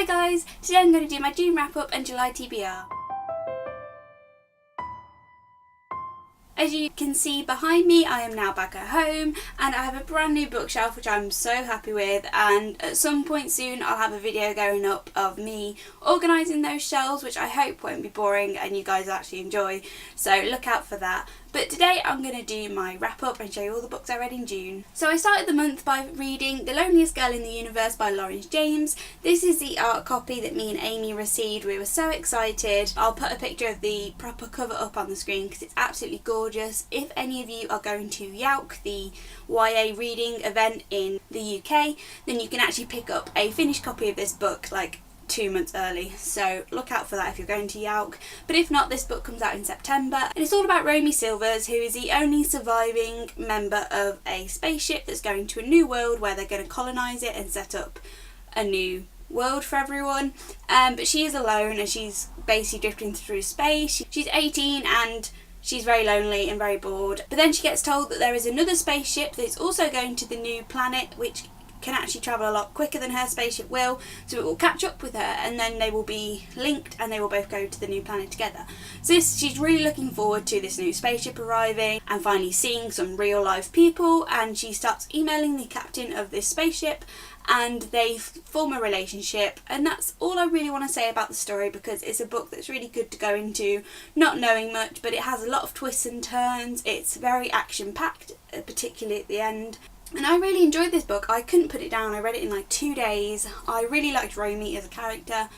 Hi guys, today I'm going to do my June wrap up and July TBR. As you can see behind me, I am now back at home and I have a brand new bookshelf which I'm so happy with, and at some point soon I'll have a video going up of me organising those shelves, which I hope won't be boring and you guys actually enjoy, so look out for that. But today I'm going to do my wrap up and show you all the books I read in June. So I started the month by reading The Loneliest Girl in the Universe by Lawrence James. This is the art copy that me and Amy received. We were so excited. I'll put a picture of the proper cover up on the screen because it's absolutely gorgeous. If any of you are going to YAUC, the YA reading event in the UK, then you can actually pick up a finished copy of this book like 2 months early, so look out for that if you're going to YAUC. But if not, this book comes out in September and it's all about Romy Silvers, who is the only surviving member of a spaceship that's going to a new world where they're going to colonise it and set up a new world for everyone, but she is alone and she's basically drifting through space. She's 18 and she's very lonely and very bored, but then she gets told that there is another spaceship that's also going to the new planet, which can actually travel a lot quicker than her spaceship will, so it will catch up with her and then they will be linked and they will both go to the new planet together. So she's really looking forward to this new spaceship arriving and finally seeing some real life people, and she starts emailing the captain of this spaceship and they form a relationship, and that's all I really want to say about the story because it's a book that's really good to go into not knowing much, but it has a lot of twists and turns. It's very action packed, particularly at the end. And I really enjoyed this book. I couldn't put it down. I read it in like 2 days. I really liked Romy as a character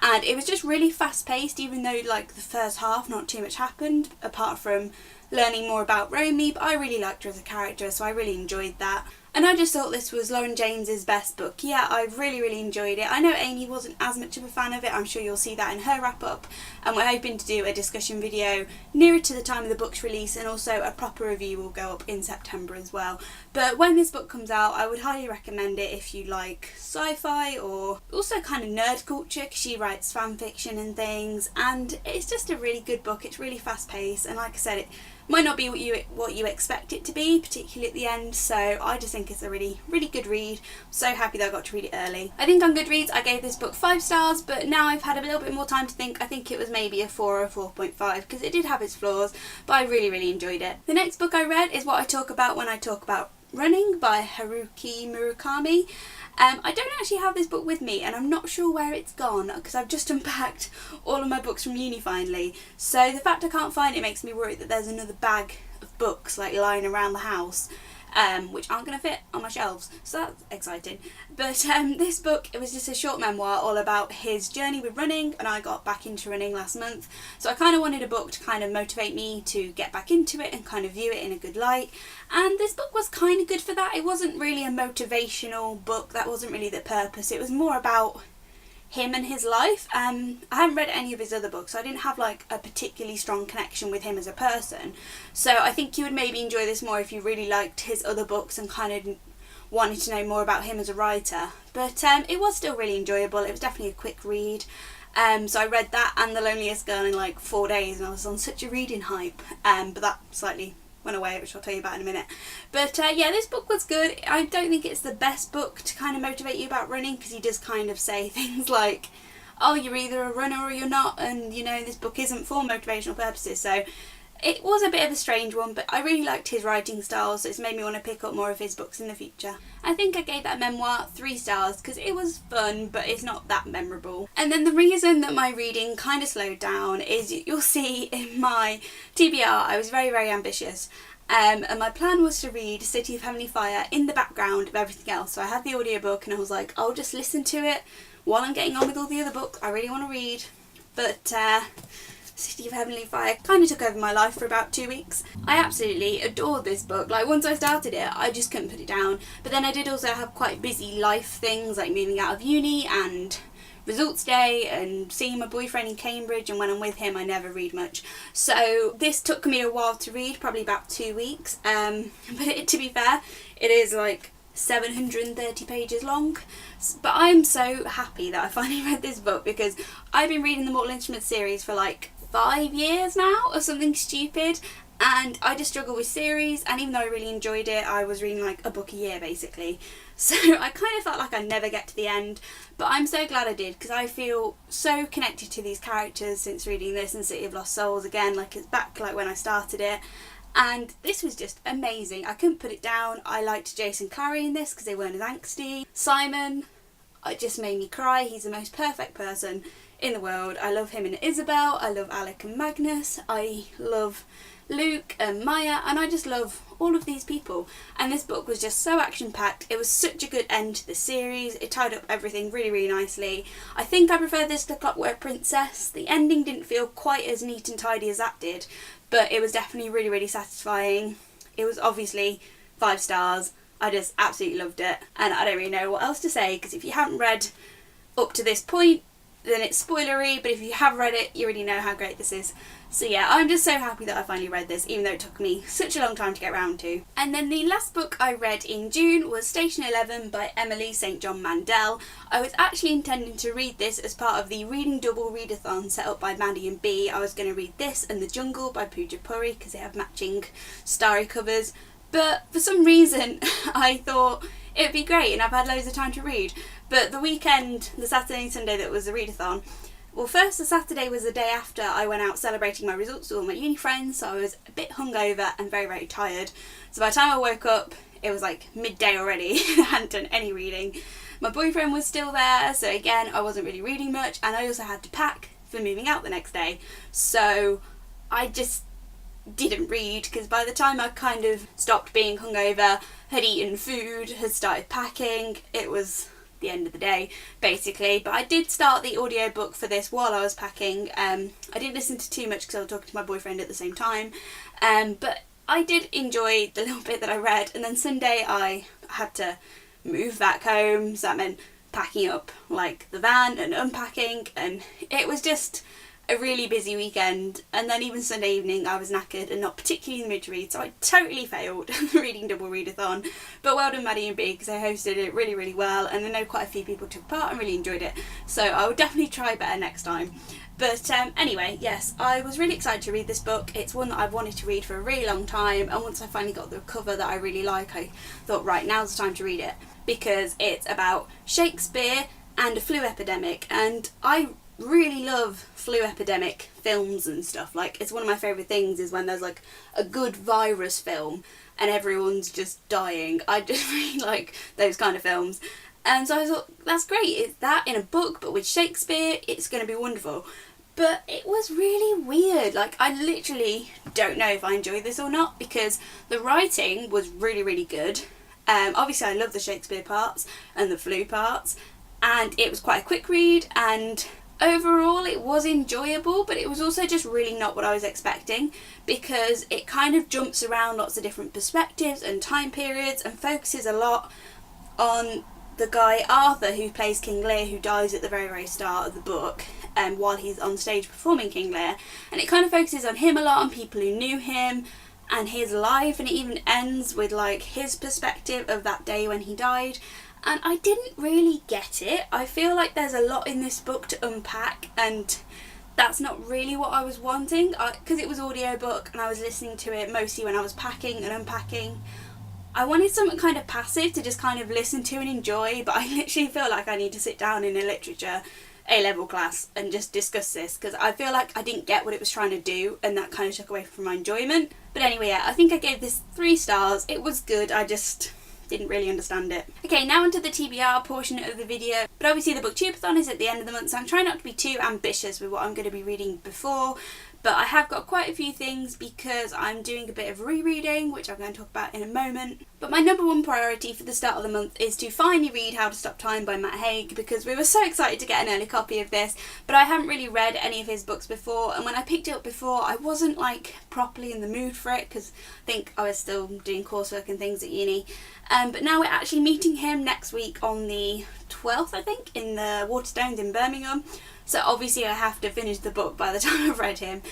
and it was just really fast paced, even though like the first half not too much happened apart from learning more about Romy, but I really liked her as a character, so I really enjoyed that. And I just thought this was Lauren James's best book. Yeah, I really enjoyed it. I know Amy wasn't as much of a fan of it. I'm sure you'll see that in her wrap up, and we're hoping to do a discussion video nearer to the time of the book's release, and also a proper review will go up in September as well. But when this book comes out, I would highly recommend it if you like sci-fi or also kind of nerd culture, because she writes fan fiction and things, and it's just a really good book. It's really fast paced, and like I said, it might not be what you expect it to be, particularly at the end, so I just think it's a really good read. I'm so happy that I got to read it early. I think on Goodreads I gave this book 5 stars, but now I've had a little bit more time to think, I think it was maybe a 4 or a 4.5 because it did have its flaws, but I really enjoyed it. The next book I read is what I talk about when I talk about running, by Haruki Murakami. I don't actually have this book with me and I'm not sure where it's gone because I've just unpacked all of my books from uni finally, so the fact I can't find it makes me worried that there's another bag of books like lying around the house, which aren't going to fit on my shelves, so that's exciting. But this book, it was just a short memoir all about his journey with running, and I got back into running last month, so I kind of wanted a book to kind of motivate me to get back into it and kind of view it in a good light, and this book was kind of good for that. It wasn't really a motivational book, that wasn't really the purpose, it was more about him and his life. I haven't read any of his other books, so I didn't have like a particularly strong connection with him as a person, so I think you would maybe enjoy this more if you really liked his other books and kind of wanted to know more about him as a writer. But it was still really enjoyable. It was definitely a quick read, so I read that and The Loneliest Girl in like 4 days and I was on such a reading hype, but that slightly went away, which I'll tell you about in a minute. But yeah, this book was good. I don't think it's the best book to kind of motivate you about running because he does kind of say things like, oh, you're either a runner or you're not, and you know, this book isn't for motivational purposes, so it was a bit of a strange one, but I really liked his writing style, so it's made me want to pick up more of his books in the future. I think I gave that memoir 3 stars because it was fun, but it's not that memorable. And then the reason that my reading kind of slowed down is you'll see in my TBR I was very ambitious, and my plan was to read City of Heavenly Fire in the background of everything else. So I had the audiobook and I was like, I'll just listen to it while I'm getting on with all the other books I really want to read. But City of Heavenly Fire kind of took over my life for about 2 weeks. I absolutely adored this book. Like, once I started it, I just couldn't put it down. But then I did also have quite busy life things, like moving out of uni and results day and seeing my boyfriend in Cambridge, and when I'm with him I never read much. So this took me a while to read, probably about 2 weeks. But to be fair, it is like 730 pages long, but I'm so happy that I finally read this book because I've been reading the Mortal Instruments series for like 5 years now or something stupid, and I just struggle with series, and even though I really enjoyed it, I was reading like a book a year basically. So I kind of felt like I'd never get to the end, but I'm so glad I did, because I feel so connected to these characters since reading this and City of Lost Souls again, like it's back like when I started it. And this was just amazing. I couldn't put it down. I liked Jason and Clary in this because they weren't as angsty. Simon, it just made me cry. He's the most perfect person in the world. I love him and Isabel. I love Alec and Magnus. I love Luke and Maya, and I just love all of these people. And this book was just so action-packed. It was such a good end to the series. It tied up everything really, really nicely. I think I prefer this to Clockwork Princess. The ending didn't feel quite as neat and tidy as that did, but it was definitely really, really satisfying. It was obviously 5 stars. I just absolutely loved it, and I don't really know what else to say, because if you haven't read up to this point, then it's spoilery, but if you have read it, you already know how great this is. So yeah, I'm just so happy that I finally read this, even though it took me such a long time to get around to. And then the last book I read in June was Station 11 by Emily St John Mandel. I was actually intending to read this as part of the Reading Double Readathon set up by Maddie and B. I was going to read this and The Jungle by Pooja Puri because they have matching starry covers, but for some reason I thought it would be great, and I've had loads of time to read. But the weekend, the Saturday and Sunday that was the readathon, well, first the Saturday was the day after I went out celebrating my results with all my uni friends, so I was a bit hungover and very, very tired. So by the time I woke up, it was like midday already. I hadn't done any reading. My boyfriend was still there, so again, I wasn't really reading much, and I also had to pack for moving out the next day. So I just didn't read, because by the time I kind of stopped being hungover, had eaten food, had started packing, it was the end of the day basically. But I did start the audiobook for this while I was packing. I didn't listen to too much because I was talking to my boyfriend at the same time, but I did enjoy the little bit that I read. And then Sunday I had to move back home, so that meant packing up like the van and unpacking, and it was just a really busy weekend. And then even Sunday evening I was knackered and not particularly in the mood to read, so I totally failed the Reading Double Readathon. But well done Maddie and B, because they hosted it really, really well, and I know quite a few people took part and really enjoyed it, so I will definitely try better next time. But anyway, yes, I was really excited to read this book. It's one that I've wanted to read for a really long time, and once I finally got the cover that I really like, I thought, right, now's the time to read it, because it's about Shakespeare and a flu epidemic, and I really love flu epidemic films and stuff. Like, it's one of my favourite things is when there's like a good virus film and everyone's just dying. I just really like those kind of films, and so I thought, that's great, it's that in a book but with Shakespeare, it's going to be wonderful. But it was really weird. Like, I literally don't know if I enjoyed this or not, because the writing was really, really good. Obviously I love the Shakespeare parts and the flu parts, and it was quite a quick read, and overall it was enjoyable, but it was also just really not what I was expecting, because it kind of jumps around lots of different perspectives and time periods and focuses a lot on the guy Arthur who plays King Lear, who dies at the very, very start of the book, while he's on stage performing King Lear, and it kind of focuses on him a lot, on people who knew him and his life, and it even ends with like his perspective of that day when he died. And I didn't really get it. I feel like there's a lot in this book to unpack, and that's not really what I was wanting, because it was audiobook and I was listening to it mostly when I was packing and unpacking. I wanted something kind of passive to just kind of listen to and enjoy, but I literally feel like I need to sit down in a literature A-level class and just discuss this, because I feel like I didn't get what it was trying to do, and that kind of took away from my enjoyment. But anyway, yeah, I think I gave this 3 stars. It was good, I just didn't really understand it. Okay, now onto the TBR portion of the video, but obviously the booktubeathon is at the end of the month, so I'm trying not to be too ambitious with what I'm going to be reading before, but I have got quite a few things because I'm doing a bit of rereading, which I'm going to talk about in a moment. But my number one priority for the start of the month is to finally read How to Stop Time by Matt Haig, because we were so excited to get an early copy of this, but I hadn't really read any of his books before, and when I picked it up before I wasn't like properly in the mood for it, because I think I was still doing coursework and things at uni. But now we're actually meeting him next week on the 12th, I think, in the Waterstones in Birmingham. So obviously I have to finish the book by the time I've read him.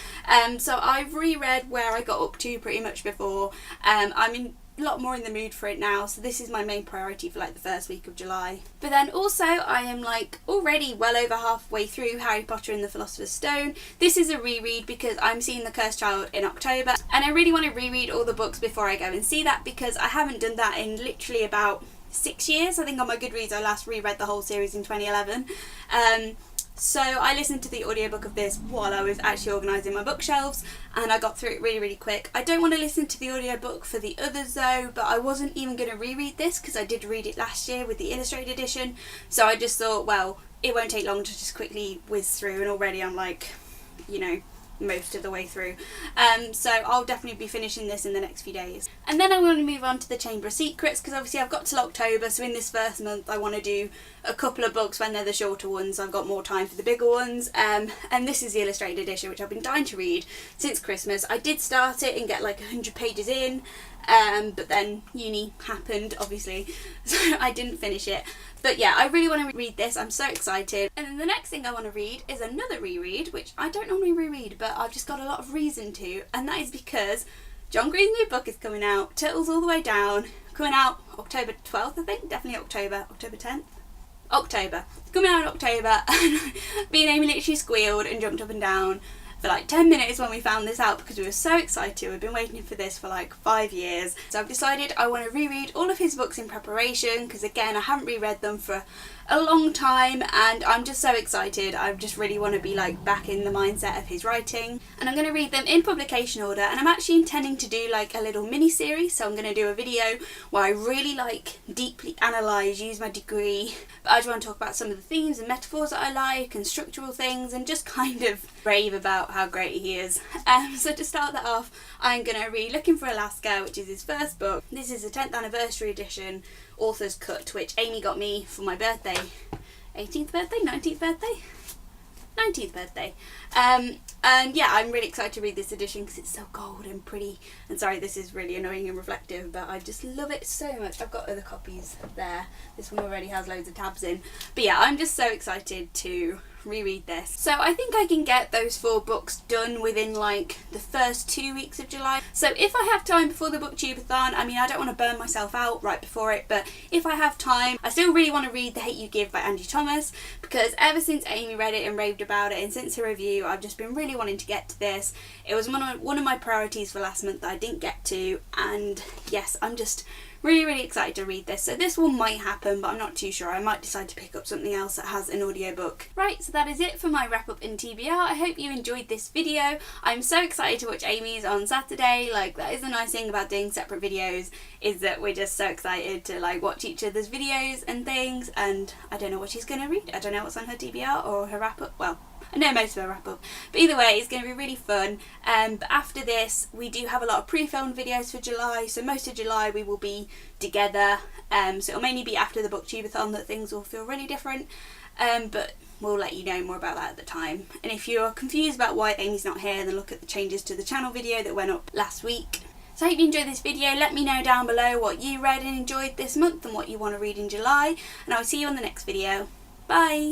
So I've reread where I got up to pretty much before. I'm in a lot more in the mood for it now, so this is my main priority for like the first week of July. But then also I am like already well over halfway through Harry Potter and the Philosopher's Stone. This is a reread because I'm seeing The Cursed Child in October, and I really want to reread all the books before I go and see that, because I haven't done that in literally about 6 years. I think on my Goodreads I last reread the whole series in 2011. So I listened to the audiobook of this while I was actually organising my bookshelves, and I got through it really quick. I don't want to listen to the audiobook for the others though, but I wasn't even going to reread this because I did read it last year with the illustrated edition, so I just thought, well, it won't take long to just quickly whiz through, and already I'm like, you know, most of the way through. So I'll definitely be finishing this in the next few days. And then I'm going to move on to the Chamber of Secrets, because obviously I've got till October, so in this first month I want to do a couple of books when they're the shorter ones, so I've got more time for the bigger ones. And this is the illustrated edition, which I've been dying to read since Christmas. I did start it and get like 100 pages in, but then uni happened obviously, so I didn't finish it. But yeah, I really want to read this, I'm so excited. And then the next thing I want to read is another reread, which I don't normally reread, but I've just got a lot of reason to, and that is because John Green's new book is coming out, Turtles All the Way Down, coming out October 12th, I think, definitely October 10th? October. It's coming out in October, and me and Amy literally squealed and jumped up and down for like 10 minutes when we found this out, because we were so excited. We've been waiting for this for like 5 years. So I've decided I want to reread all of his books in preparation, because again, I haven't reread them for a long time, and I'm just so excited. I just really want to be like back in the mindset of his writing, and I'm going to read them in publication order. And I'm actually intending to do like a little mini series, so I'm going to do a video where I really like deeply analyse, use my degree, but I just want to talk about some of the themes and metaphors that I like and structural things, and just kind of rave about how great he is. So to start that off, I'm going to read Looking for Alaska, which is his first book. This is the 10th anniversary edition, author's cut, which Amy got me for my birthday. 18th birthday? 19th birthday? 19th birthday. And yeah, I'm really excited to read this edition because it's so gold and pretty. And sorry, this is really annoying and reflective, but I just love it so much. I've got other copies there. This one already has loads of tabs in. But yeah, I'm just so excited to reread this. So I think I can get those 4 books done within like the first 2 weeks of July. So if I have time before the booktubeathon, I mean, I don't want to burn myself out right before it, but if I have time, I still really want to read The Hate You Give by Angie Thomas, because ever since Amy read it and raved about it, and since her review, I've just been really wanting to get to this. It was one of my priorities for last month that I didn't get to, and yes, I'm just really excited to read this. So this one might happen, but I'm not too sure. I might decide to pick up something else that has an audiobook. Right, so that is it for my wrap up in TBR. I hope you enjoyed this video. I'm so excited to watch Amy's on Saturday. Like, that is the nice thing about doing separate videos, is that we're just so excited to like watch each other's videos and things. And I don't know what she's going to read. I don't know what's on her TBR or her wrap up. Well, I know most of her wrap up, but either way, it's going to be really fun. But after this, we do have a lot of pre-filmed videos for July, so most of July we will be together. So it'll mainly be after the booktubeathon that things will feel really different, but we'll let you know more about that at the time. And if you're confused about why Amy's not here, then look at the changes to the channel video that went up last week. So I hope you enjoyed this video. Let me know down below what you read and enjoyed this month and what you want to read in July, and I'll see you on the next video. Bye!